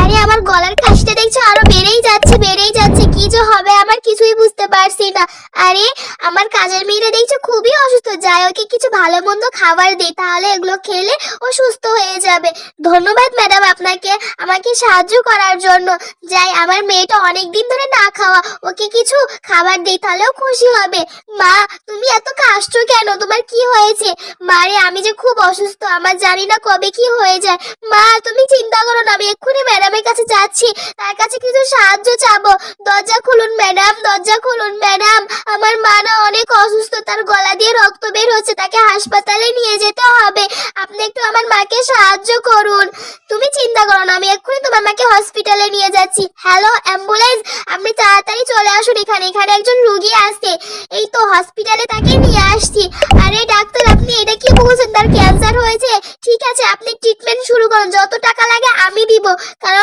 আরে আমার গলার কাশিটা দেখছো আরো বেড়েই যাচ্ছে, কি যে হবে আমার কিছুই বুঝতে পারছি না। আরে আমার কাজের মেয়েরা দেখছো খুবই অসুস্থ, যাই ওকে কিছু ভালো মন্দ খাবার দিই, তাহলে এগুলো খেলে ও সুস্থ হয়ে যাবে। ধন্যবাদ ম্যাডাম আপনাকে আমাকে সাহায্য করার জন্য। যাই আমার মেয়েটা অনেক দিন ধরে না খাওয়া, ওকে কিছু খাবার দিই তাহলেও খুশি হবে। মা, তুমি এত কাশছো কেন, তোমার কি হয়েছে? মারে আমি যে খুব অসুস্থ, আমার জানি না কবে কি হয়ে যায়। মা তুমি চিন্তা করো না, আমি এক্ষুনি ম্যাডামের কাছে যাচ্ছি, তার কাছে কিছু সাহায্য চাবো। দরজা খুলুন ম্যাডাম, দরজা খুলুন ম্যাডাম। আমার মা না অনেক অসুস্থ, তার গলা দিয়ে রক্ত বের হচ্ছে, তাকে হাসপাতালে নিয়ে যেতে হবে। আপনি একটু আমার মাকে সাহায্য করুন। তুমি চিন্তা করো না, আমি এক্ষুনি তোমার মাকে হসপিটালে নিয়ে যাচ্ছি। হ্যালো অ্যাম্বুলেন্স, আপনি তাড়াতাড়ি চলে আসুন, এখানে এখানে একজন রুগী আসছে। এই তো হসপিটালে তাকে নিয়ে আসছি। আরে ডাক্তার আপনি এটা কি বলছেন, তার ক্যান্সার হয়েছে? ঠিক আছে আপনি ট্রিটমেন্ট শুরু করুন, যত টাকা লাগে আমি দিব, কারণ